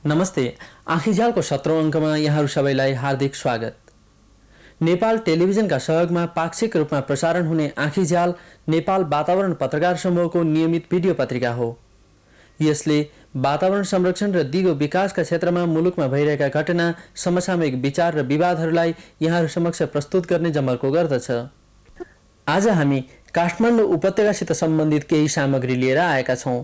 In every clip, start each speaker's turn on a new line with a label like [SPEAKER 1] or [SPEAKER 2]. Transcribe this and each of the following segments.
[SPEAKER 1] नमस्ते। आँखीझ्यालको 17औं अङ्कमा यहाँहरू सबैलाई हार्दिक स्वागत। नेपाल टेलिभिजनका सहयोगमा पाक्षिक रूपमा प्रसारण हुने आँखीझ्याल नेपाल वातावरण पत्रकार समूहको नियमित भिडियो पत्रिका हो। यसले वातावरण संरक्षण र दिगो विकासका क्षेत्रमा मुलुकमा भइरहेका घटना, समसामयिक विचार र विवादहरूलाई यहाँहरू समक्ष प्रस्तुत गर्ने जमर्को गर्दछ। आज हामी काठमाडौँ उपत्यकासित सम्बन्धित केही सामग्री लिएर आएका छौँ।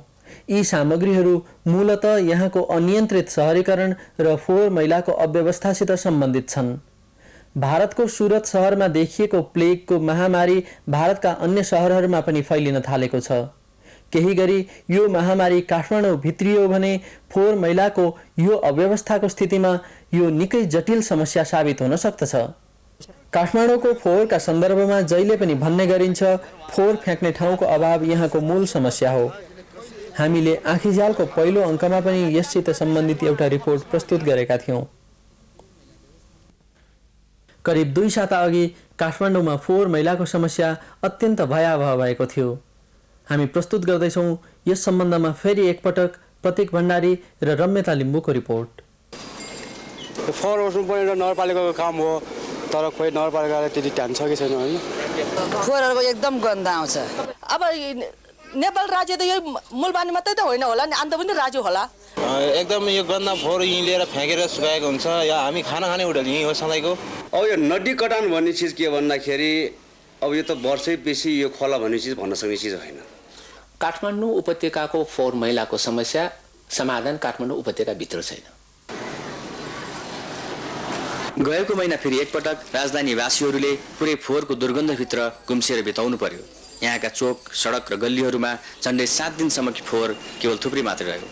[SPEAKER 1] यी सामग्रीहरू मूलतः यहाँको अनियन्त्रित शहरीकरण र फोहोर मैलाको अव्यवस्थासित सम्बन्धित छन्। भारतको सुरत शहरमा देखिएको प्लेगको महामारी भारतका अन्य शहरहरूमा पनि फैलिन थालेको छ। केही गरी यो महामारी काठमाडौँ भित्रियो भने फोहोर मैलाको यो अव्यवस्थाको स्थितिमा यो निकै जटिल समस्या साबित हुन सक्दछ। काठमाडौँको फोहोरका सन्दर्भमा जहिले पनि भन्ने गरिन्छ, फोहोर फ्याँक्ने ठाउँको अभाव यहाँको मूल समस्या हो। हामीले आँखीझ्यालको पहिलो अङ्कमा पनि यससित सम्बन्धित एउटा रिपोर्ट प्रस्तुत गरेका थियौँ। करिब 2 साता अघि काठमाडौँमा फोहोर मैलाको समस्या अत्यन्त भयावह भएको थियो। हामी प्रस्तुत गर्दैछौँ यस सम्बन्धमा फेरि एकपटक प्रतीक भण्डारी र रम्यता लिम्बूको रिपोर्ट।
[SPEAKER 2] फोहोर उठ्नुपर्ने र नगरपालिकाको काम हो, तर खोइ नगरपालिकाले त्यति ध्यान छ कि छैन होइन।
[SPEAKER 3] फोहोरहरूको एकदम गन्ध आउँछ।
[SPEAKER 4] अब नेपाल राज्य त यो मूलबानी मात्रै त होइन होला नि, अन्त पनि राज्य होला।
[SPEAKER 5] एकदम यो गन्दा फोहोर यहीँ लिएर फ्याँकेर सुकाएको हुन्छ। या हामी खाना खाने होटल यहीँ हो सधैँको।
[SPEAKER 6] अब यो नदी कटान भन्ने चिज के भन्दाखेरि अब यो त वर्षै बेसी यो खोला भन्ने चिज भन्न सक्ने चिज होइन।
[SPEAKER 7] काठमाडौँ उपत्यकाको फोहोर मैलाको समस्या समाधान काठमाडौँ उपत्यकाभित्र छैन।
[SPEAKER 8] गएको महिना फेरि एकपटक राजधानीवासीहरूले पुरै फोहोरको दुर्गन्धभित्र गुम्सिएर बिताउनु पर्यो। यहाँका चोक, सडक र गल्लीहरूमा झन्डै 7 दिनसम्मकी फोहोर केवल थुप्रै मात्रै रह्यो।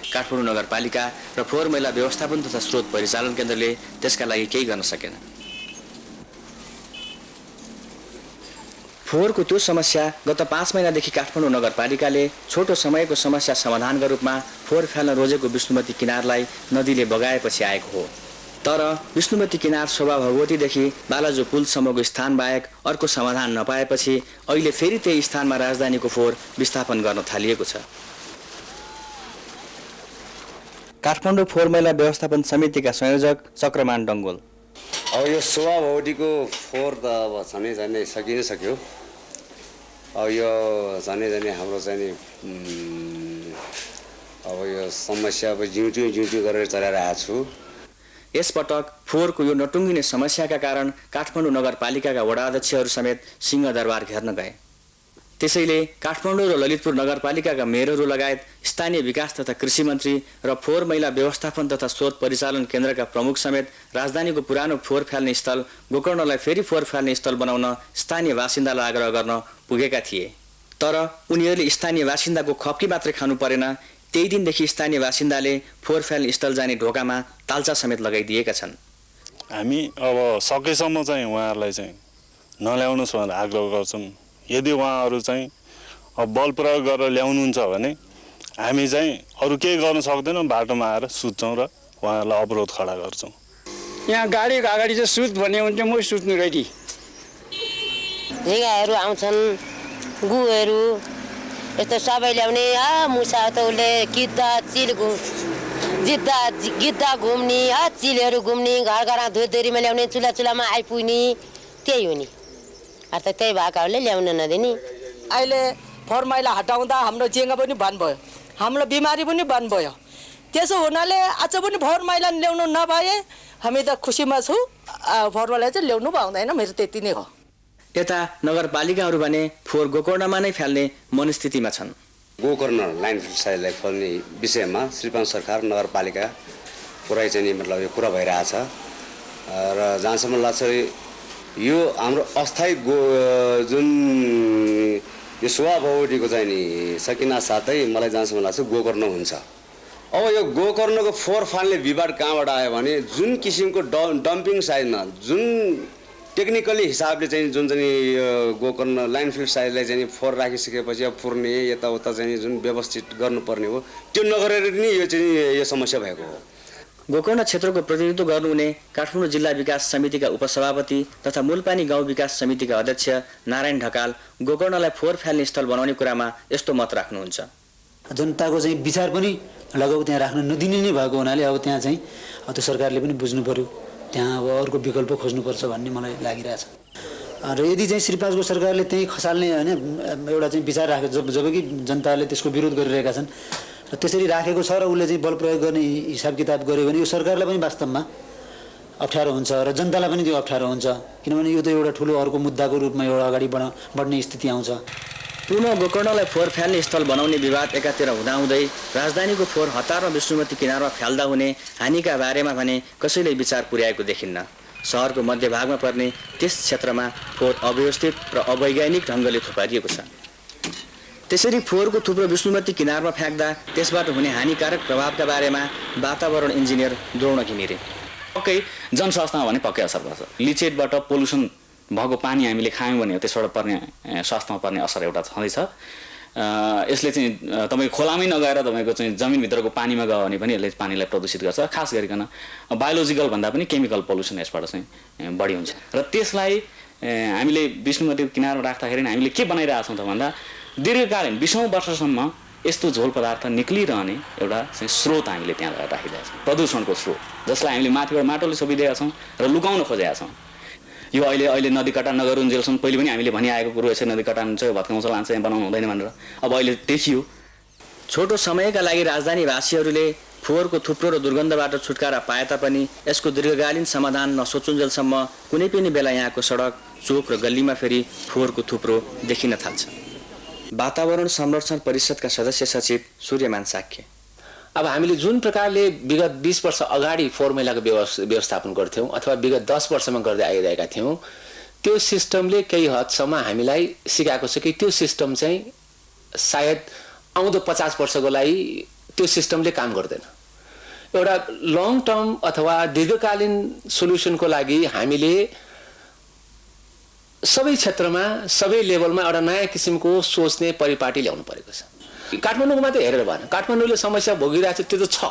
[SPEAKER 8] काठमाडौँ नगरपालिका र फोहोर मैला व्यवस्थापन तथा स्रोत परिचालन केन्द्रले त्यसका लागि केही गर्न सकेन। फोहोरको त्यो समस्या गत 5 महिनादेखि काठमाडौँ नगरपालिकाले छोटो समयको समस्या समाधानका रूपमा फोहोर फाल्न रोजेको विष्णुमती किनारलाई नदीले बगाएपछि आएको हो। तर विष्णुमती किनार शोभा भगवतीदेखि बालाजु पुलसम्मको स्थान बाहेक अर्को समाधान नपाएपछि अहिले फेरि त्यही स्थानमा राजधानीको फोहोर विस्थापन गर्न थालिएको छ। काठमाडौँ फोहोर मैला व्यवस्थापन समितिका संयोजक चक्रमान डङ्गोल।
[SPEAKER 6] अब यो शोभा भगवतीको फोहोर त अब झनै सकियो। अब यो झनै हाम्रो चाहिँ अब यो समस्या अब जिउटी गरेर चलाइरहेको छु।
[SPEAKER 8] यसपटक फोहोरको यो नटुङ्गिने समस्याका कारण काठमाडौँ नगरपालिकाका वडा अध्यक्षहरू समेत सिंहदरबार घेर्न गए। त्यसैले काठमाडौँ र ललितपुर नगरपालिकाका मेयरहरू लगायत स्थानीय विकास तथा कृषि मन्त्री र फोहोर मैला व्यवस्थापन तथा स्रोत परिचालन केन्द्रका प्रमुख समेत राजधानीको पुरानो फोहोर फाल्ने स्थल गोकर्णलाई फेरि फोहोर फाल्ने स्थल बनाउन स्थानीय बासिन्दालाई आग्रह गर्न पुगेका थिए। तर उनीहरूले स्थानीय बासिन्दाको खप्की मात्रै खानु परेन। त्यही दिनदेखि स्थानीय बासिन्दाले फोहोर फाल्ने स्थल जाने ढोकामा तालचा समेत लगाइदिएका छन्।
[SPEAKER 9] हामी अब सकेसम्म चाहिँ उहाँहरूलाई चाहिँ नल्याउनुहोस् भनेर आग्रह गर्छौँ। यदि उहाँहरू चाहिँ अब बल प्रयोग गरेर ल्याउनुहुन्छ भने हामी चाहिँ अरू केही गर्न सक्दैनौँ, बाटोमा आएर सुत्छौँ र उहाँहरूलाई अवरोध खडा गर्छौँ।
[SPEAKER 2] यहाँ गाडीको अगाडि चाहिँ सुत भन्ने हुन्छ, म सुत्नु रेडी।
[SPEAKER 3] झिँगाहरू आउँछन्, गुहरू यस्तो सबै ल्याउने। मुसा त उसले गिद्दा घुम्ने, चिलहरू घुम्ने, घर घरमा धुरधुरीमा ल्याउने, चुलामा आइपुग्ने, त्यही हो नि। त त्यही भएकाहरूले ल्याउन नदिने।
[SPEAKER 4] अहिले फोहोर मैला हटाउँदा हाम्रो जेङ्गा पनि बन्द भयो, हाम्रो बिमारी पनि बन्द भयो। त्यसो हुनाले आज पनि फोहोर मैला ल्याउनु नभए हामी त खुसीमा छु। फोहोर मैला चाहिँ ल्याउनु पाउँदैन, मेरो त्यति नै हो।
[SPEAKER 8] यता नगरपालिकाहरू भने फोहोर गोकर्णमा नै फाल्ने मनस्थितिमा छन्।
[SPEAKER 6] गोकर्ण ल्यान्डफिल साइटलाई खोल्ने विषयमा श्रीपान सरकार नगरपालिका पुरै चाहिँ मतलब यो कुरा भइरहेछ र जहाँसम्म लाग्छ यो हाम्रो अस्थायी जुन यो शोभा भगवतीको चाहिँ नि सकिना साथै मलाई जहाँसम्म लाग्छ गोकर्ण हुन्छ। अब यो गोकर्णको फोहोर फाल्ने विवाद कहाँबाट आयो भने जुन किसिमको डम्पिङ साइडमा जुन टेक्निकली हिसाबले चाहिँ जुन चाहिँ गोकर्ण ल्यान्डफिल साइडलाई चाहिँ फोहोर राखिसकेपछि अब पुर्ने यताउता चाहिँ जुन व्यवस्थित गर्नुपर्ने हो त्यो नगरेर नै यो चाहिँ यो समस्या भएको हो।
[SPEAKER 8] गोकर्ण क्षेत्रको प्रतिनिधित्व गर्नुहुने काठमाडौँ जिल्ला विकास समितिका उपसभापति तथा मूलपानी गाउँ विकास समितिका अध्यक्ष नारायण ढकाल गोकर्णलाई फोहोर फाल्ने स्थल बनाउने कुरामा यस्तो मत राख्नुहुन्छ।
[SPEAKER 10] जनताको चाहिँ विचार पनि लगभग त्यहाँ राख्न नदिने नै भएको हुनाले अब त्यहाँ चाहिँ त्यो सरकारले पनि बुझ्नु पर्यो, त्यहाँ अब अर्को विकल्प खोज्नुपर्छ भन्ने मलाई लागिरहेछ। र यदि चाहिँ श्री 5 को सरकारले त्यही खसाल्ने होइन एउटा चाहिँ विचार राखेको जबकि जनताले त्यसको विरोध गरिरहेका छन् र त्यसरी राखेको छ र उसले चाहिँ बल प्रयोग गर्ने हिसाब किताब गर्यो भने यो सरकारलाई पनि वास्तवमा अप्ठ्यारो हुन्छ र जनतालाई पनि त्यो अप्ठ्यारो हुन्छ, किनभने यो त एउटा ठुलो अर्को मुद्दाको रूपमा एउटा अगाडि बढ्ने स्थिति आउँछ।
[SPEAKER 8] पुनः गोकर्णलाई फोहोर फाल्ने स्थल बनाउने विवाद एकातिर हुँदाहुँदै राजधानीको फोहोर हतार र विष्णुमती किनारमा फ्याल्दा हुने हानिका बारेमा भने कसैले विचार पुर्याएको देखिन्न। सहरको मध्यभागमा पर्ने त्यस क्षेत्रमा फोहोर अव्यवस्थित र अवैज्ञानिक ढङ्गले थुपारिएको छ। त्यसरी फोहोरको थुप्रो विष्णुमती किनारमा फ्याँक्दा त्यसबाट हुने हानिकारक प्रभावका बारेमा वातावरण इन्जिनियर द्रोण घिमिरे
[SPEAKER 11] पक्कै जनस्वास्थ्यमा भने पक्कै असर पर्छ। लिचेटबाट पोल्युसन भएको पानी हामीले खायौँ भने त्यसबाट पर्ने स्वास्थ्यमा पर्ने असर एउटा छँदैछ। यसले चाहिँ तपाईँको खोलामै नगएर तपाईँको चाहिँ जमिनभित्रको पानीमा गयो भने पनि यसले पानीलाई प्रदूषित गर्छ। खास गरिकन बायोलोजिकल भन्दा पनि केमिकल पोल्युसन यसबाट चाहिँ बढी हुन्छ र त्यसलाई हामीले विष्णुमतीको किनारमा राख्दाखेरि हामीले के बनाइरहेछौँ त भन्दा दीर्घकालीन 20औं वर्षसम्म यस्तो झोल पदार्थ निक्लिरहने एउटा चाहिँ स्रोत हामीले त्यहाँ राखिरहेका छौँ, प्रदूषणको स्रोत, जसलाई हामीले माथिबाट माटोले छोपिदिएका छौँ र लुकाउन खोजेका छौँ। यो अहिले नदी कटान नगरुन्जेलसम्म पहिले पनि हामीले भनिआएको कुरो यसरी नदी कटान हुन्छ, भत्काउँछ लान्छ, यहाँ बनाउनु हुँदैन भनेर अब अहिले देखियो।
[SPEAKER 8] छोटो समयका लागि राजधानीवासीहरूले फोहोरको थुप्रो र दुर्गन्धबाट छुटकारा पाए तापनि यसको दीर्घकालीन समाधान नसोचुन्जेलसम्म कुनै पनि बेला यहाँको सडक, चोक र गल्लीमा फेरि फोहोरको थुप्रो देखिन थाल्छ। वातावरण संरक्षण परिषदका सदस्य सचिव सूर्यमान साक्य
[SPEAKER 7] अब हामीले जुन प्रकारले विगत 20 वर्ष अगाडि फोहोर मैलाको व्यवस्थापन गर्थ्यौँ अथवा विगत 10 वर्षमा गर्दै आइरहेका थियौँ, त्यो सिस्टमले केही हदसम्म हामीलाई सिकाएको छ कि त्यो सिस्टम चाहिँ सायद आउँदो 50 वर्षको लागि त्यो सिस्टमले काम गर्दैन। एउटा लङ टर्म अथवा दीर्घकालीन सोल्युसनको लागि हामीले सबै क्षेत्रमा सबै लेभलमा एउटा नयाँ किसिमको सोच्ने परिपाटी ल्याउनु परेको छ। काठमाडौँको मात्रै हेरेर भएन, काठमाडौँले समस्या भोगिरहेको छ त्यो त छ,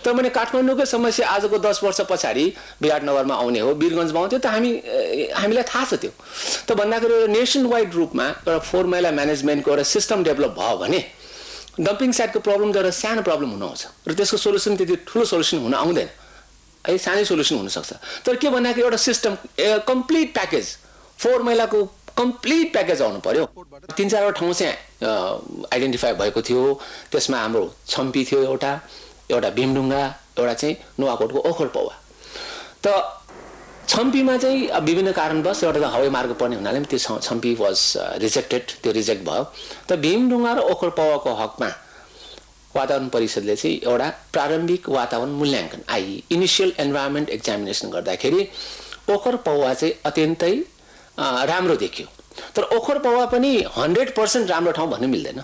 [SPEAKER 7] तर मैले काठमाडौँकै समस्या आजको 10 वर्ष पछाडि विराटनगरमा आउने हो, वीरगन्जमा आउने, त्यो त हामीलाई थाहा छ। त्यो त भन्दाखेरि नेसन वाइड रूपमा एउटा फोहोर मैला म्यानेजमेन्टको एउटा सिस्टम डेभलप भयो भने डम्पिङ साइटको प्रब्लम त एउटा सानो प्रब्लम हुन आउँछ र त्यसको सोल्युसन त्यति ठुलो सोल्युसन हुन आउँदैन, है सानै सोल्युसन हुनसक्छ। तर के भन्दाखेरि एउटा सिस्टम कम्प्लिट प्याकेज, फोहोर मैलाको कम्प्लिट प्याकेज आउनु पर्यो। 3-4 ठाउँ चाहिँ आइडेन्टिफाई भएको थियो, त्यसमा हाम्रो छम्पी थियो, एउटा भीमढुङ्गा, एउटा चाहिँ नुवाकोटको ओखर पौवा। त छम्पीमा चाहिँ विभिन्न कारणवश एउटा त हवाई मार्ग पर्ने हुनाले त्यो छम्पी वाज रिजेक्टेड, त्यो रिजेक्ट भयो। त भीमढुङ्गा र ओखर पौवाको हकमा वातावरण परिषदले चाहिँ एउटा प्रारम्भिक वातावरण मूल्याङ्कन इनिसियल एन्भाइरोमेन्ट एक्जामिनेसन गर्दाखेरि ओखर पौवा चाहिँ अत्यन्तै राम्रो देखियो। तर ओखर पौवा पनि 100% राम्रो ठाउँ भन्नु मिल्दैन।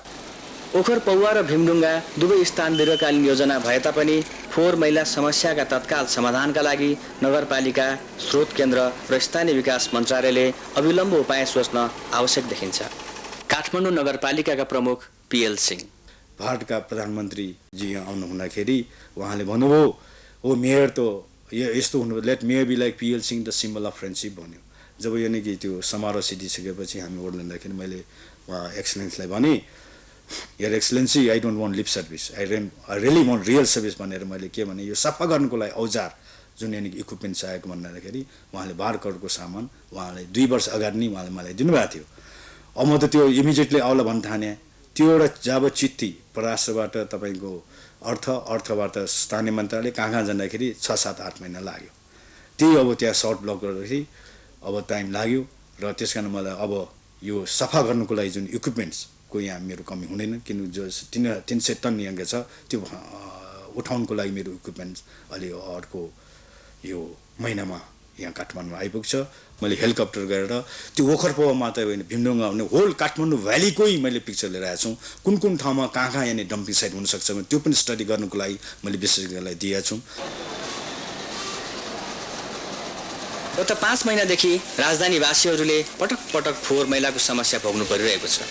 [SPEAKER 8] ओखर पौवा र भीमढुङ्गा दुवै स्थान दीर्घकालीन योजना भए तापनि फोहोर मैला समस्याका तत्काल समाधानका लागि नगरपालिका, स्रोत केन्द्र र स्थानीय विकास मन्त्रालयले अविलम्ब उपाय सोच्न आवश्यक देखिन्छ। काठमाडौँ नगरपालिकाका प्रमुख PL सिंह
[SPEAKER 12] भारतका प्रधानमन्त्रीजी आउनु हुँदाखेरि उहाँले भन्नुभयो ओ मेयर त यस्तो हुनु, let mayor be like PL Singh the symbol of friendship भन्यो। जब यानि कि त्यो समारोह सिद्धिसकेपछि हामी ओर्ड लिँदाखेरि मैले उहाँ एक्सलेन्सलाई भने your Excellency I don't want lip service, I really want real service भनेर मैले के भने यो सफा गर्नुको लागि औजार जुन यानि कि इक्विपमेन्ट चाहिएको भन्दाखेरि उहाँले 12 करोडको सामान उहाँले 2 वर्ष अगाडि नै उहाँले मलाई दिनुभएको थियो। अब म त त्यो इमिडिएटली आउला भन्न ठाने। त्यो एउटा जब चिठी परराष्ट्रबाट तपाईँको अर्थबाट स्थानीय मन्त्रालय कहाँ जाँदाखेरि 6-7-8 महिना लाग्यो। त्यही अब त्यहाँ सर्ट ब्लक गर्दाखेरि अब टाइम लाग्यो र त्यस कारण मलाई अब यो सफा गर्नुको लागि जुन इक्विपमेन्ट्सको यहाँ मेरो कमी हुँदैन, किन जो 300 टन यहाँ छ त्यो उठाउनुको लागि मेरो इक्विपमेन्ट्स अलि अर्को यो महिनामा यहाँ काठमाडौँमा आइपुग्छ। मैले हेलिकप्टर गरेर त्यो ओखर पौवा मात्रै होइन भीमढुङ्गा हुने होल काठमाडौँ भ्यालीकै मैले पिक्चर लिएर आएको छु। कुन ठाउँमा कहाँ यहाँ डम्पिङ साइट हुनसक्छ भने त्यो पनि स्टडी गर्नुको लागि मैले विशेषज्ञलाई दिएको छु।
[SPEAKER 8] गत 5 महिनादेखि राजधानीवासीहरूले पटक पटक फोहोर मैलाको समस्या भोग्नु परिरहेको छ।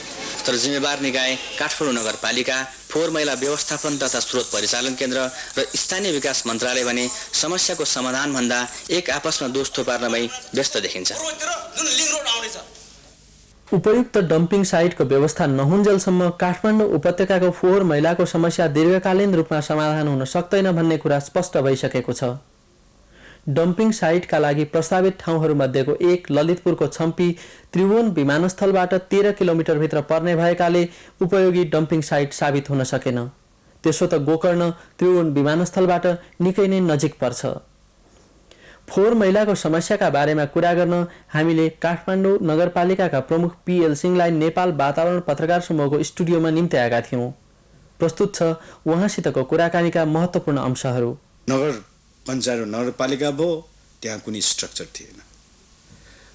[SPEAKER 8] तर जिम्मेवार निकाय काठमाडौँ नगरपालिका, फोहोर मैला व्यवस्थापन तथा स्रोत परिचालन केन्द्र र स्थानीय विकास मन्त्रालय भने समस्याको समाधानभन्दा एक आपसमा दोष थोपार्नमै व्यस्त देखिन्छ।
[SPEAKER 1] उपयुक्त डम्पिङ साइटको व्यवस्था नहुन्जेलसम्म काठमाडौँ उपत्यकाको फोहोर मैलाको समस्या दीर्घकालीन रूपमा समाधान हुन सक्दैन भन्ने कुरा स्पष्ट भइसकेको छ। डम्पिङ साइटका लागि प्रस्तावित ठाउँहरूमध्येको एक ललितपुरको छम्पी त्रिभुवन विमानस्थलबाट 13 किलोमिटरभित्र पर्ने भएकाले उपयोगी डम्पिङ साइट साबित हुन सकेन। त्यसो त गोकर्ण त्रिभुवन विमानस्थलबाट निकै नै नजिक पर्छ। फोहोर मैलाको समस्याका बारेमा कुरा गर्न हामीले काठमाडौँ नगरपालिकाका प्रमुख पीएल सिंहलाई नेपाल वातावरण पत्रकार समूहको स्टुडियोमा निम्ति आएका थियौँ। प्रस्तुत छ उहाँसितको कुराकानीका महत्त्वपूर्ण अंशहरू।
[SPEAKER 12] नगर पञ्चायत नगरपालिका भयो, त्यहाँ कुनै स्ट्रक्चर थिएन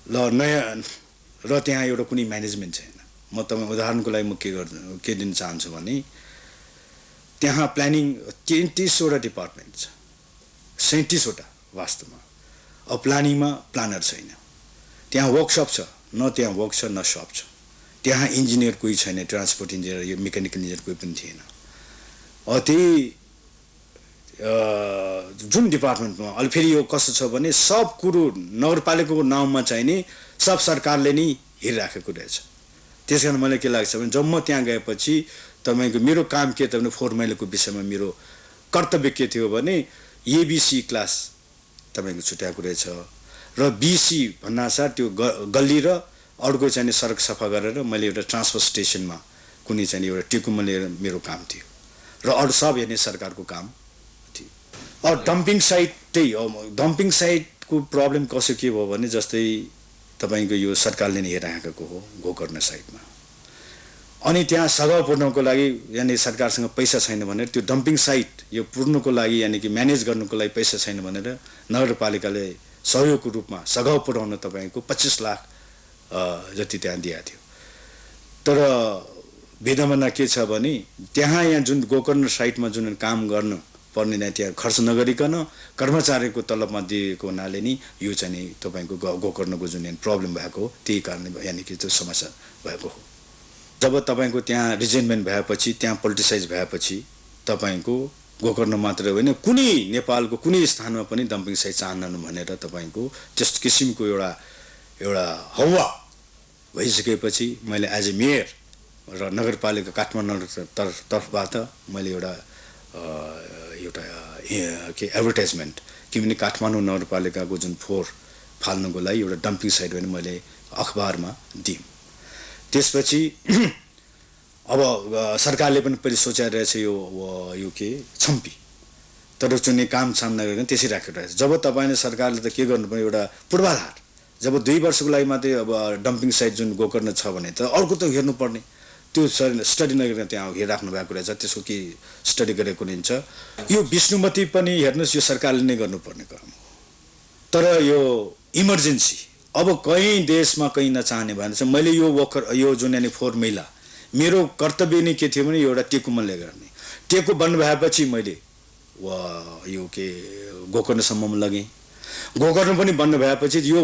[SPEAKER 12] ल नयाँ र त्यहाँ एउटा कुनै म्यानेजमेन्ट छैन। म तपाईँ उदाहरणको लागि म के दिन चाहन्छु भने त्यहाँ प्लानिङ 33वटा डिपार्टमेन्ट छ, 37वटा वास्तवमा। अब प्लानिङमा प्लानर छैन, त्यहाँ वर्कसप छ, न त्यहाँ वर्क छ न सप छ, त्यहाँ इन्जिनियर कोही छैन, ट्रान्सपोर्ट इन्जिनियर यो मेकानिकल इन्जिनियर कोही पनि थिएन। त्यही जुन डिपार्टमेन्टमा अहिले फेरि यो कस्तो छ भने सब कुरो नगरपालिकाको नाउँमा चाहिँ नि सब सरकारले नै हेरिराखेको रहेछ। त्यस कारण मलाई के लाग्छ भने जब म त्यहाँ गएपछि तपाईँको मेरो काम के त भने फोहोर मैलाको विषयमा मेरो कर्तव्य के थियो भने एबिसी क्लास तपाईँको छुट्याएको रहेछ र बिसी भन्नासाथ त्यो गल्ली र अर्को चाहिँ सडक सफा गरेर मैले एउटा ट्रान्सपोर्ट स्टेसनमा कुनै चाहिँ एउटा टेकुमा लिएर मेरो काम थियो र अरू सब हेर्ने सरकारको काम थियो। अब डम्पिङ साइट त्यही हो। डम्पिङ साइटको प्रब्लम कसो के भयो भने जस्तै तपाईँको यो सरकारले नै हेरिराखेको हो गोकर्ण साइटमा, अनि त्यहाँ सघाउ पुर्नको लागि यानि सरकारसँग पैसा छैन भनेर त्यो डम्पिङ साइट यो पुर्नको लागि यानि कि म्यानेज गर्नुको लागि पैसा छैन भनेर नगरपालिकाले सहयोगको रूपमा सघाउ पुर्याउन तपाईँको 25 लाख जति त्यहाँ दिएको थियो। तर विडम्बना के छ भने त्यहाँ यहाँ जुन गोकर्ण साइटमा जुन काम गर्नु पर्ने त्यहाँ खर्च नगरिकन कर्मचारीको तलबमा दिएको हुनाले नि यो चाहिँ नि तपाईँको गोकर्णको जुन प्रब्लम भएको हो त्यही कारणले यानि कि त्यो समस्या भएको हो। जब तपाईँको त्यहाँ रिजेन्टमेन्ट भएपछि त्यहाँ पोलिटिसाइज भएपछि तपाईँको गोकर्ण मात्र होइन कुनै नेपालको कुनै स्थानमा पनि डम्पिङ साइट चाहन्नन् भनेर तपाईँको त्यस किसिमको एउटा हवा भइसकेपछि मैले एज ए मेयर र नगरपालिका काठमाडौँ तर्फबाट मैले एउटा के एडभर्टाइजमेन्ट किनभने काठमाडौँ नगरपालिकाको जुन फोहोर फाल्नुको लागि एउटा डम्पिङ साइट भने मैले अखबारमा दिएँ। त्यसपछि अब सरकारले पनि पहिले सोचिरहेछ यो के छम्पी, तर चुन्ने काम नगरिकन त्यसै राखेको रहेछ। जब तपाईँले सरकारले त के गर्नुपर्ने एउटा पूर्वाधार, जब 2 वर्षको लागि मात्रै अब डम्पिङ साइट जुन गोकर्ण छ भने त अर्को त हेर्नुपर्ने, त्यो स्टडी नगरेर त्यहाँ हेरिराख्नु भएको रहेछ, त्यसको के स्टडी गरेको नि छ। यो विष्णुमती पनि हेर्नुहोस् यो सरकारले नै गर्नुपर्ने काम हो। तर यो इमर्जेन्सी अब कहीँ देशमा कहीँ नचाहने भने चाहिँ मैले यो जुन यानि फोहोर मैला मेरो कर्तव्य नै के थियो भने एउटा टेकुमा लिएर गर्ने। टेकु बन्द भएपछि मैले यो के गोकर्णसम्म लगेँ। गोकर्ण पनि बन्द भएपछि यो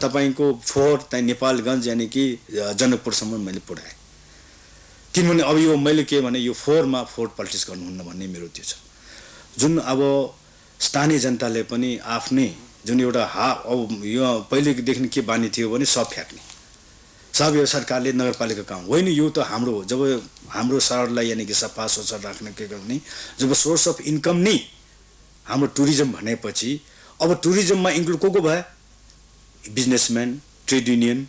[SPEAKER 12] तपाईँको फोहोर त्यहाँ नेपालगञ्ज यानि कि जनकपुरसम्म मैले पुऱ्याएँ। किनभने अब यो मैले के भने यो फोहोरमा फोहोर पल्टिस गर्नुहुन्न भन्ने मेरो त्यो छ। जुन अब स्थानीय जनताले पनि आफ्नै जुन एउटा अब यो पहिलेदेखि के बानी थियो भने सब फ्याँक्ने, सब यो सरकारले नगरपालिका काम होइन। यो त हाम्रो जब हाम्रो सहरलाई यानि कि सफा सुग्घर राख्ने के गर्ने जब सोर्स अफ इन्कम नै हाम्रो टुरिज्म भनेपछि अब टुरिज्ममा इन्क्लुड को भए businessman, trade union,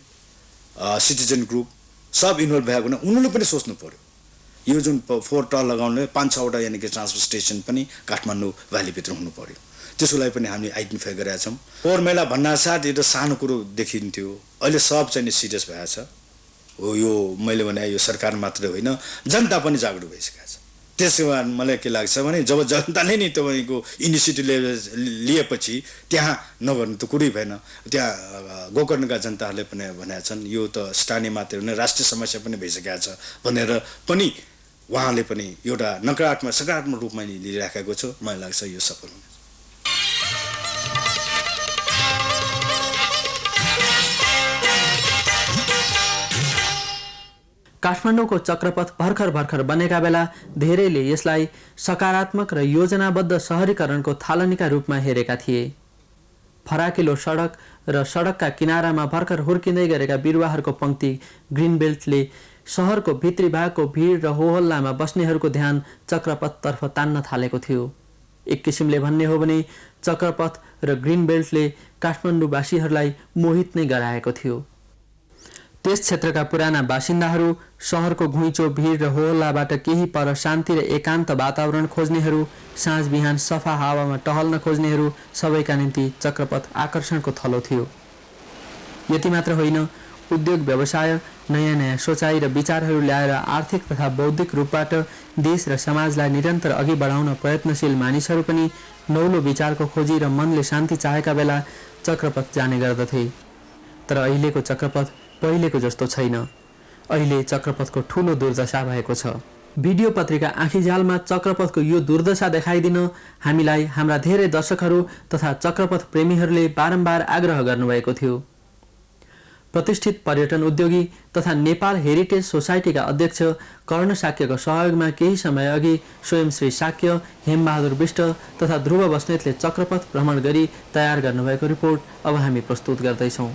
[SPEAKER 12] citizen group सब इन्भल्भ भएको हुना उनीहरूले पनि सोच्नु पर्यो। यो जुन फोहोर टल लगाउने 5-6वटा यानि कि ट्रान्सपोर्ट स्टेसन पनि काठमाडौँ भ्यालीभित्र हुनु पर्यो। त्यसको लागि पनि हामीले आइडेन्टिफाई गरेका छौँ। फोहोर मैला भन्नासाथ यो त सानो कुरो देखिन्थ्यो, अहिले सब चाहिँ सिरियस भएको छ हो। यो मैले भने यो सरकार मात्रै होइन जनता पनि जागरुक भइसकेको छ। त्यसो कारण मलाई के लाग्छ भने जब जनताले नै तपाईँको इनिसिएटिभ लिएपछि त्यहाँ नगर्नु त कुरै भएन। त्यहाँ गोकर्णका जनताहरूले पनि भनेका छन् यो त स्थानीय मात्रै होइन राष्ट्रिय समस्या पनि भइसकेको छ भनेर पनि उहाँले पनि एउटा सकारात्मक रूपमा लिइराखेको छ। मलाई लाग्छ यो सफल हुनेछ।
[SPEAKER 1] काठमाडौँको चक्रपथ भर्खर बनेका बेला धेरैले यसलाई सकारात्मक र योजनाबद्ध सहरीकरणको थालनीका रूपमा हेरेका थिए। फराकिलो सडक र सडकका किनारामा भर्खर हुर्किँदै गरेका बिरुवाहरूको पङ्क्ति ग्रिन बेल्टले सहरको भित्री भागको भिड र होहल्लामा बस्नेहरूको ध्यान चक्रपथतर्फ तान्न थालेको थियो। एक किसिमले भन्ने हो भने चक्रपथ र ग्रिन बेल्टले काठमाडौँवासीहरूलाई मोहित नै गराएको थियो। त्यस क्षेत्रका पुराना बासिन्दाहरू, सहरको घुइँचो भिड र होहल्लाबाट केही पर शान्ति र एकान्त वातावरण खोज्नेहरू, साँझ बिहान सफा हावामा टहल्न खोज्नेहरू सबैका निम्ति चक्रपथ आकर्षणको थलो थियो। यति मात्र होइन, उद्योग व्यवसाय, नयाँ नयाँ सोचाइ र विचारहरू ल्याएर आर्थिक तथा बौद्धिक रूपबाट देश र समाजलाई निरन्तर अघि बढाउन प्रयत्नशील मानिसहरू पनि नौलो विचारको खोजी र मनले शान्ति चाहेका बेला चक्रपथ जाने गर्दथे। तर अहिलेको चक्रपथ पहिलेको जस्तो छैन। अहिले चक्रपथको ठूलो दुर्दशा भएको छ। भिडियो पत्रिका आँखीझ्यालमा चक्रपथको यो दुर्दशा देखाइदिन हामीलाई हाम्रा धेरै दर्शकहरू तथा चक्रपथ प्रेमीहरूले बारम्बार आग्रह गर्नुभएको थियो। प्रतिष्ठित पर्यटन उद्योगी तथा नेपाल हेरिटेज सोसाइटीका अध्यक्ष कर्ण साक्यको सहयोगमा केही समय अघि स्वयं श्री साक्य, हेमबहादुर विष्ट तथा ध्रुव बस्नेतले चक्रपथ भ्रमण गरी तयार गर्नुभएको रिपोर्ट अब हामी प्रस्तुत गर्दैछौँ।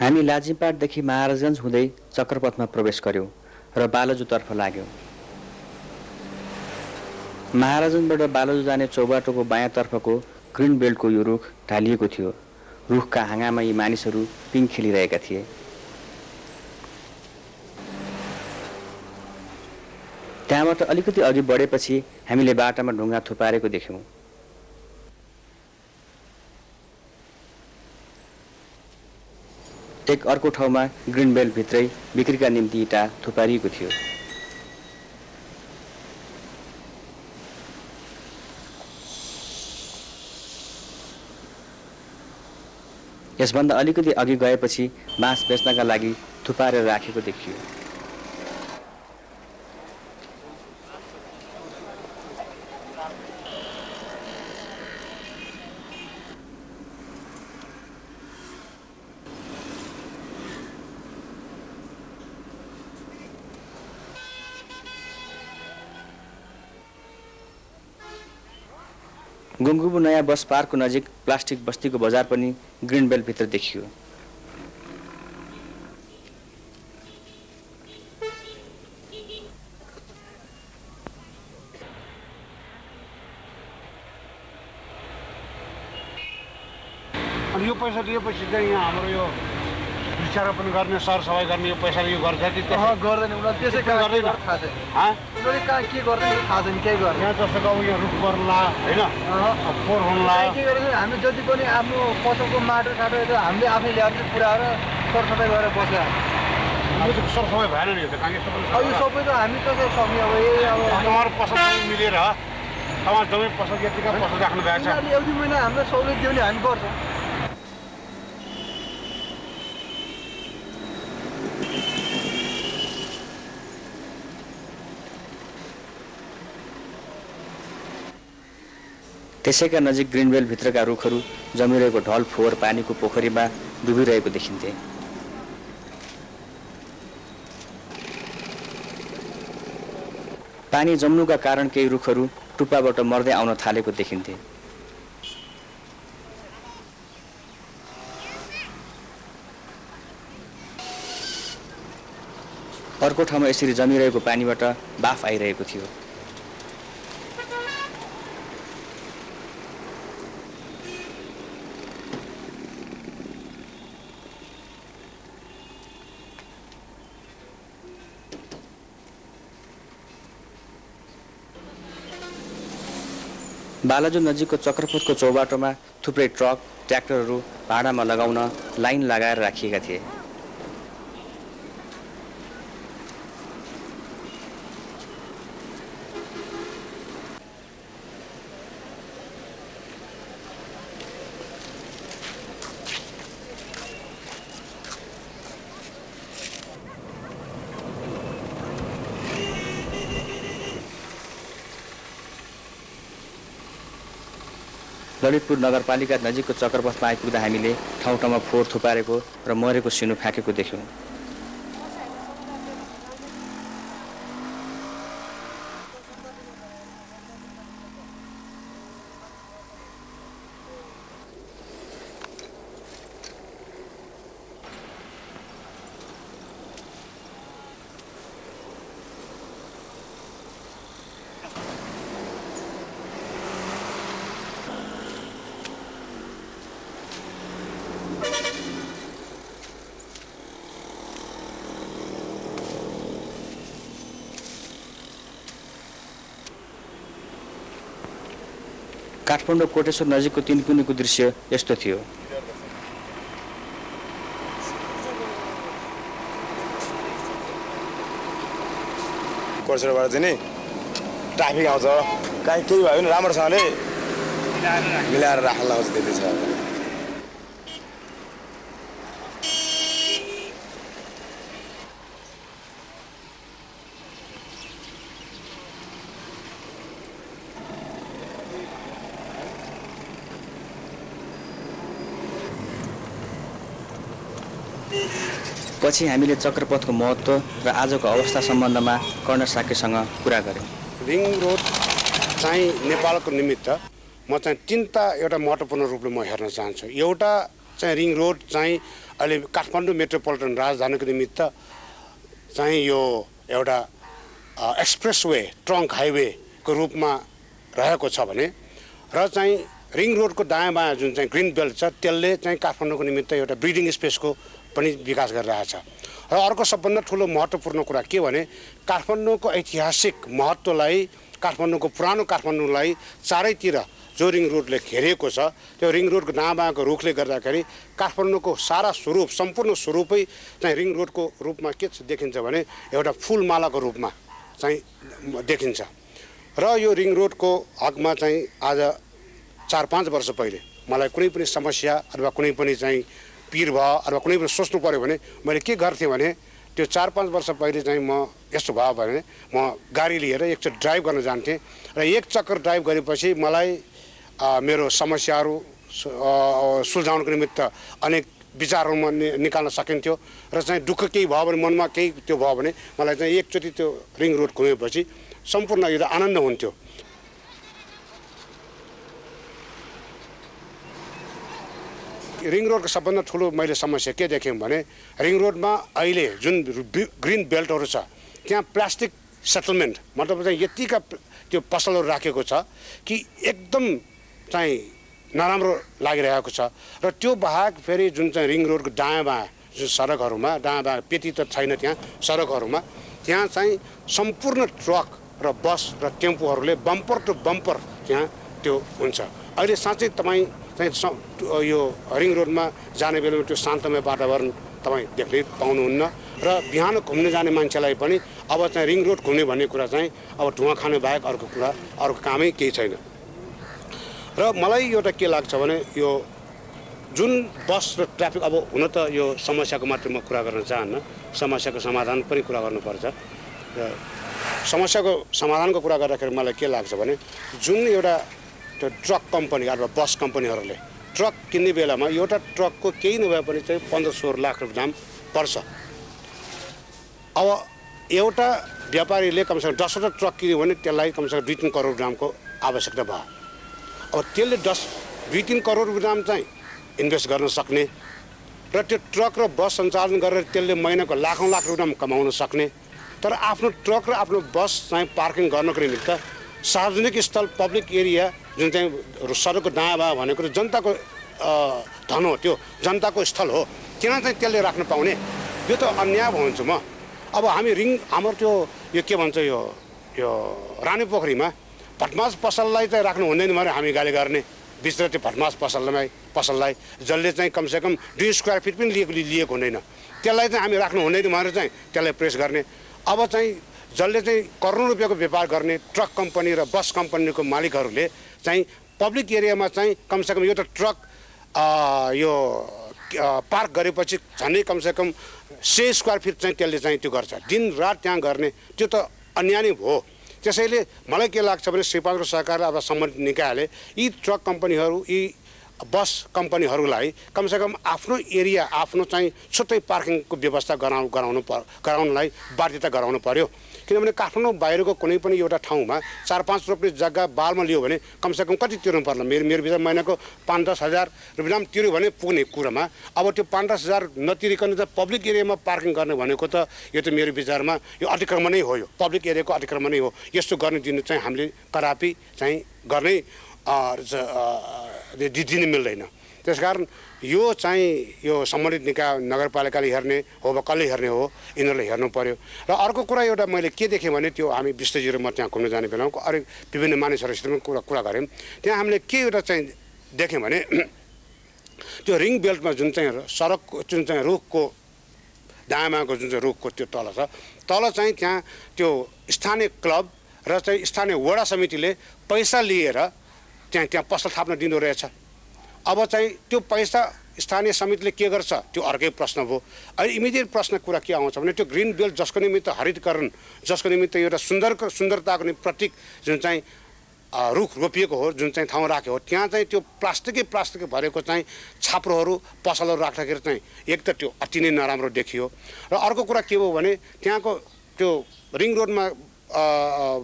[SPEAKER 8] हामी लाजिमपाटदेखि महाराजगञ्ज हुँदै चक्रपथमा प्रवेश गर्यौं र बालजुतर्फ लाग्यौं। महाराजगञ्जबाट बालजु जाने चौबाटोको बायाँतर्फको ग्रिन बेल्टको यो रुख ढालिएको थियो। रुखका हाँगामा यी मानिसहरू पिङ खेलिरहेका थिए। त्यहाँबाट अलिकति अघि बढेपछि हामीले बाटामा ढुङ्गा थुपारेको देख्यौं। एक अर्को ठाउँमा ग्रिन बेल्ट भित्रै बिक्रीका निम्ति इँटा थुपारिएको थियो। यसभन्दा अलिकति अघि गएपछि बाँस बेच्नका लागि थुपारेर राखेको देखियो। गुङ्गुबु नयाँ बस पार्कको नजिक प्लास्टिक बस्तीको बजार पनि ग्रिन बेल्ट भित्र देखियो।
[SPEAKER 2] अनि यो पैसा दिएपछि चाहिँ यहाँ हाम्रो यो वृक्षारोपण गर्ने सरसफाइ गर्ने यो पैसाले यो गर्छ कि
[SPEAKER 13] गर्दैन? उनीहरू त्यसै गर्दैन, थाहा छैन। उनीहरूले कहाँ के गर्दैन थाहा छैन, केही गर्दैन।
[SPEAKER 2] यहाँ जस्तो अब यो रुख पर्ला होइन, फोहोर हुन्ला,
[SPEAKER 13] के गरेर हामी जति पनि आफ्नो पछौको माटो साटो हामीले आफै ल्याएर पुऱ्याएर सरसफाइ गरेर बस्यो।
[SPEAKER 2] यो त सरसफाइ भएन नि, यो त कहाँ यस्तो पनि
[SPEAKER 13] अब यो सबै त हामी कसरी सक्ने? अब यही अब
[SPEAKER 2] तपाईँहरू पसल मिलेर तपाईँ जम्मै पसल यतिका पसल राख्नु भएको छ।
[SPEAKER 13] एउटै महिना हामीलाई सहुलियत दिउने हामी गर्छौँ।
[SPEAKER 8] त्यसैका नजिक ग्रिन बेल्ट भित्रका रुखहरू जमिरहेको ढल फोहोर पानीको पोखरीमा डुबिरहेको देखिन्थे। पानी जम्नुका कारण केही रुखहरू टुप्पाबाट मर्दै आउन थालेको देखिन्थे। अर्को ठाउँमा यसरी जमिरहेको पानीबाट बाफ आइरहेको थियो। बालाजु नजिकको चक्रपथको चौबाटोमा थुप्रै ट्रक, ट्र्याक्टरहरू भाडामा लगाउन लाइन लगाएर राखिएका थिए। ललितपुर नगरपालिका नजिकको चक्रपथमा आइपुग्दा हामीले ठाउँ ठाउँमा फोहोर थुपारेको र मरेको सिनो फ्याँकेको देख्यौँ। काठमाडौँ कोटेश्वर नजिकको तिनकुनेको दृश्य यस्तो थियो।
[SPEAKER 14] कोटेश्वरबाट चाहिँ नि ट्राफिक आउँछ, कहीँ केही भयो भने राम्रोसँगले मिलाएर राख्न लगाउँछ, त्यति छ।
[SPEAKER 8] पछि हामीले चक्रपथको महत्त्व र आजको अवस्था सम्बन्धमा कर्ण साकेसँग कुरा गऱ्यौँ।
[SPEAKER 2] रिङ रोड चाहिँ नेपालको निमित्त म चाहिँ तीनटा एउटा महत्त्वपूर्ण रूपले म हेर्न चाहन्छु। एउटा चाहिँ रिङ रोड चाहिँ अहिले काठमाडौँ मेट्रोपोलिटन राजधानीको निमित्त चाहिँ यो एउटा एक्सप्रेस वे ट्रङ्क हाइवेको रूपमा रहेको छ भने र चाहिँ रिङ रोडको दायाँ बायाँ जुन चाहिँ ग्रिन बेल्ट छ त्यसले चाहिँ काठमाडौँको निमित्त एउटा ब्रिडिङ स्पेसको पनि विकास गरिरहेछ। र अर्को सबभन्दा ठुलो महत्त्वपूर्ण कुरा के भने काठमाडौँको ऐतिहासिक महत्त्वलाई, काठमाडौँको पुरानो काठमाडौँलाई चारैतिर जो रिङ रोडले घेरिएको छ त्यो रिङ रोडको दायाँ बायाँको रुखले गर्दाखेरि काठमाडौँको सारा स्वरूप, सम्पूर्ण स्वरूपै चाहिँ रिङ रोडको रूपमा के देखिन्छ भने एउटा फुलमालाको रूपमा चाहिँ देखिन्छ। र यो रिङ रोडको हकमा चाहिँ आज 4-5 वर्ष पहिले मलाई कुनै पनि समस्या अथवा कुनै पनि चाहिँ पीर भयो अथवा कुनै पनि सोच्नु पऱ्यो भने मैले के गर्थेँ भने त्यो 4-5 वर्ष पहिले चाहिँ म यस्तो भयो भने म गाडी लिएर एकचोटि ड्राइभ गर्न जान्थेँ र एक चक्कर ड्राइभ गरेपछि मलाई मेरो समस्याहरू सुल्झाउनको निमित्त अनेक विचारहरूमा निकाल्न सकिन्थ्यो र चाहिँ दुःख केही भयो भने मनमा केही त्यो भयो भने मलाई चाहिँ एकचोटि त्यो रिङ रोड घुमेपछि सम्पूर्ण यो आनन्द हुन्थ्यो। रिङ रोडको सबभन्दा ठुलो मैले समस्या के देखेँ भने रिङ रोडमा अहिले जुन ग्रिन बेल्टहरू छ त्यहाँ प्लास्टिक सेटलमेन्ट मतलब चाहिँ यतिका त्यो पसलहरू राखेको छ कि एकदम चाहिँ नराम्रो लागिरहेको छ। र त्यो बाहेक फेरि जुन चाहिँ रिङ रोडको दायाँ बायाँ जुन सडकहरूमा दायाँ बायाँ पेटी त छैन त्यहाँ सडकहरूमा त्यहाँ चाहिँ सम्पूर्ण ट्रक र बस र टेम्पोहरूले बम्पर टु बम्पर त्यहाँ त्यो हुन्छ। अहिले साँच्चै तपाईँ चाहिँ यो रिङ रोडमा जाने बेलामा त्यो शान्तमय वातावरण तपाईँ देख्नै पाउनुहुन्न र बिहान घुम्न जाने मान्छेलाई पनि अब चाहिँ रिङ रोड घुम्ने भन्ने कुरा चाहिँ अब धुवा खाने बाहेक अर्को कामै केही छैन। र मलाई एउटा के लाग्छ भने यो जुन बस र ट्राफिक अब हुन त यो समस्याको मात्रै म कुरा गर्न चाहन्न, समस्याको समाधान पनि कुरा गर्नुपर्छ। र समस्याको समाधानको कुरा गर्दाखेरि मलाई के लाग्छ भने जुन एउटा त्यो ट्रक कम्पनी अथवा बस कम्पनीहरूले ट्रक किन्ने बेलामा एउटा ट्रकको केही नभए पनि चाहिँ 15-16 लाख रुपियाँ दाम पर्छ। अब एउटा व्यापारीले कमसेकम 10वटा ट्रक किन्यो भने त्यसलाई कमसेकम 2-3 करोड दामको आवश्यकता भयो। अब त्यसले 2-3 करोड रुपियाँ दाम चाहिँ इन्भेस्ट गर्न सक्ने र त्यो ट्रक र बस सञ्चालन गरेर त्यसले महिनाको लाखौँ लाख रुपियाँ कमाउन सक्ने। तर आफ्नो ट्रक र आफ्नो बस चाहिँ पार्किङ गर्नको निमित्त सार्वजनिक स्थल पब्लिक एरिया जुन चाहिँ सडकको दायाँ बायाँ भनेको जनताको धन हो, त्यो जनताको स्थल हो, त्यहाँ चाहिँ त्यसले राख्न पाउने यो त अन्याय भन्छु म। अब हामी हाम्रो त्यो यो के भन्छ यो रानी पोखरीमा भटमास पसललाई चाहिँ राख्नु हुँदैन भने हामी गाली गर्ने बिचरा त्यो भटमास पसललाई जसले चाहिँ कमसेकम 2 स्क्वायर फिट पनि लिएको हुँदैन त्यसलाई चाहिँ हामी राख्नु हुँदैन भनेर चाहिँ त्यसलाई प्रेस गर्ने। अब चाहिँ जसले चाहिँ करोडौँ रुपियाँको व्यापार गर्ने ट्रक कम्पनी र बस कम्पनीको मालिकहरूले चाहिँ पब्लिक एरियामा चाहिँ कमसेकम यो त ट्रक यो पार्क गरेपछि झन्डै कमसेकम 100 स्क्वायर फिट चाहिँ त्यसले चाहिँ त्यो गर्छ, दिनरात त्यहाँ गर्ने, त्यो त अन्याय नै हो। त्यसैले मलाई के लाग्छ भने श्रीपाद र सरकार अब सम्बन्धित निकायले यी ट्रक कम्पनीहरू यी बस कम्पनीहरूलाई कमसेकम आफ्नो एरिया आफ्नो चाहिँ छुट्टै पार्किङको व्यवस्था गराउनलाई बाध्यता गराउनु पर्यो। किनभने काठमाडौँ बाहिरको कुनै पनि एउटा ठाउँमा 4-5 रुपियाँ जग्गा बालमा लियो भने कमसेकम कति तिर्नु पर्ला? मेरो विचार महिनाको 5-10 हजार रुपियाँ तिर्यो भने पुग्ने कुरामा अब त्यो 5-10 हजार नतिरिकन त पब्लिक एरियामा पार्किङ गर्ने भनेको त यो त मेरो विचारमा यो अतिक्रमणै हो, यो पब्लिक एरियाको अतिक्रमणै हो। यस्तो गर्ने दिन चाहिँ हामीले कदापि चाहिँ गर्नै दिनै मिल्दैन। त्यसकारण यो चाहिँ यो सम्बन्धित निकाय नगरपालिकाले हेर्ने हो वा कसले हेर्ने हो यिनीहरूले हेर्नु पर्यो। र अर्को कुरा एउटा मैले के देखेँ भने त्यो हामी विश्वजी र म त्यहाँ घुम्न जाने बेलामा अरू विभिन्न मानिसहरूसित पनि कुरा गऱ्यौँ। त्यहाँ हामीले के एउटा चाहिँ देख्यौँ भने त्यो रिङ बेल्टमा जुन चाहिँ सडकको जुन चाहिँ रुखको दायाँमाको जुन चाहिँ रुखको त्यो तल छ, तल चाहिँ त्यहाँ त्यो स्थानीय क्लब र चाहिँ स्थानीय वडा समितिले पैसा लिएर त्यहाँ पसल थाप्न दिँदो रहेछ। अब चाहिँ त्यो पैसा स्थानीय समितिले के गर्छ त्यो अर्कै प्रश्न भयो। अहिले इमिडिएट प्रश्न कुरा के आउँछ भने त्यो ग्रिन बेल्ट जसको निमित्त हरितकरण, जसको निमित्त एउटा सुन्दरताको प्रतीक जुन चाहिँ रुख रोपिएको हो, जुन चाहिँ ठाउँ राखेको हो, त्यहाँ चाहिँ त्यो प्लास्टिकै भरेको चाहिँ छाप्रोहरू पसलहरू राख्दाखेरि चाहिँ एक त त्यो अति नै नराम्रो देखियो। र अर्को कुरा के हो भने त्यहाँको त्यो रिङ रोडमा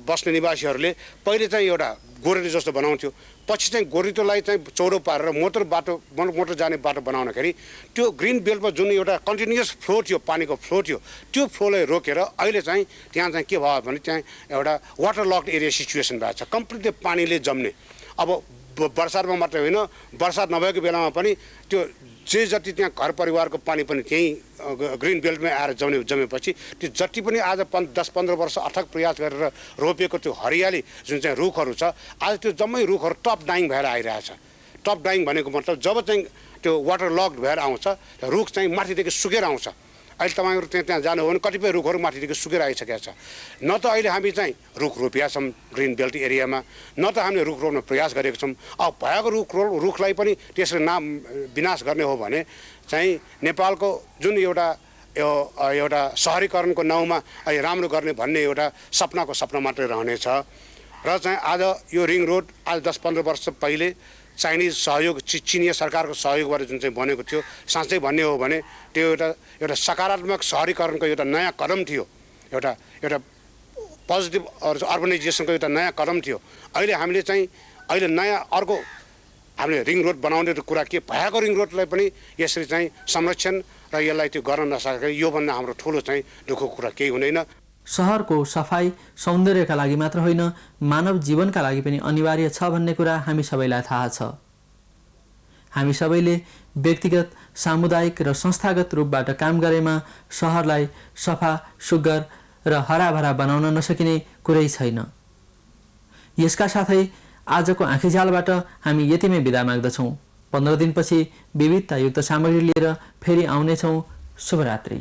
[SPEAKER 2] बस्ने निवासीहरूले पहिले चाहिँ एउटा गोरेटो जस्तो बनाउँथ्यो, पछि चाहिँ गोरेटोलाई चाहिँ चौडो पारेर मोटर जाने बाटो बनाउँदाखेरि त्यो ग्रिन बेल्टमा जुन एउटा कन्टिन्युस फ्लो थियो, पानीको फ्लो थियो, त्यो फ्लोलाई रोकेर अहिले चाहिँ त्यहाँ चाहिँ के भयो भने त्यहाँ एउटा वाटर लक्ड एरिया सिचुएसन भएको छ, कम्प्लिटली पानीले जम्ने। अब बर्सातमा मात्रै होइन, बर्सात नभएको बेलामा पनि त्यो जति त्यहाँ घर परिवारको पानी पनि त्यहीँ ग्रिन बेल्टमै आएर जमेपछि त्यो जति पनि आज 10-15 वर्ष अथक प्रयास गरेर रोपेको त्यो हरियाली जुन चाहिँ रुखहरू छ, आज त्यो जम्मै रुखहरू टप डाइङ भएर आइरहेछ। टप डाइङ भनेको मतलब जब चाहिँ त्यो वाटर लक्ड भएर आउँछ, रुख चाहिँ माथिदेखि सुकेर आउँछ। अहिले तपाईँहरू त्यहाँ जानु हो भने कतिपय रुखहरू माथिदेखि सुकेर आइसकेको छ। न त अहिले हामी चाहिँ रुख रोपिया छौँ ग्रिन बेल्ट एरियामा, न त हामीले रुख रोप्न प्रयास गरेको छौँ। अब भएको रुखलाई पनि त्यसरी विनाश गर्ने हो भने चाहिँ नेपालको जुन एउटा सहरीकरणको नाउँमा अहिले राम्रो गर्ने भन्ने एउटा सपना मात्रै रहनेछ। र चाहिँ आज यो रिङ रोड आज 10-15 वर्ष पहिले चाइनिज सहयोग, चिनिया सरकारको सहयोगबाट जुन चाहिँ बनेको थियो, साँच्चै भन्ने हो भने त्यो एउटा सकारात्मक सहरीकरणको एउटा नयाँ कदम थियो, एउटा पोजिटिभ अर्बनाइजेसनको एउटा नयाँ कदम थियो। अहिले नयाँ अर्को हामीले रिङ रोड बनाउने कुरा के भएको रिङ रोडलाई पनि यसरी चाहिँ संरक्षण र यसलाई त्यो गर्न नसकेको योभन्दा हाम्रो ठुलो चाहिँ दुःखको कुरा केही हुँदैन।
[SPEAKER 1] सहरको सफाई सौन्दर्यका लागि मात्र होइन, मानव जीवनका लागि पनि अनिवार्य छ भन्ने कुरा हामी सबैलाई थाहा छ। हामी सबैले व्यक्तिगत, सामुदायिक र संस्थागत रूपबाट काम गरेमा सहरलाई सफा, सुग्घर र हराभरा बनाउन नसकिने कुरै छैन। यसका साथै आजको आँखीझ्यालबाट हामी यतिमै बिदा माग्दछौँ। 15 दिनपछि विविधतायुक्त सामग्री लिएर फेरि आउनेछौँ। शुभरात्रि।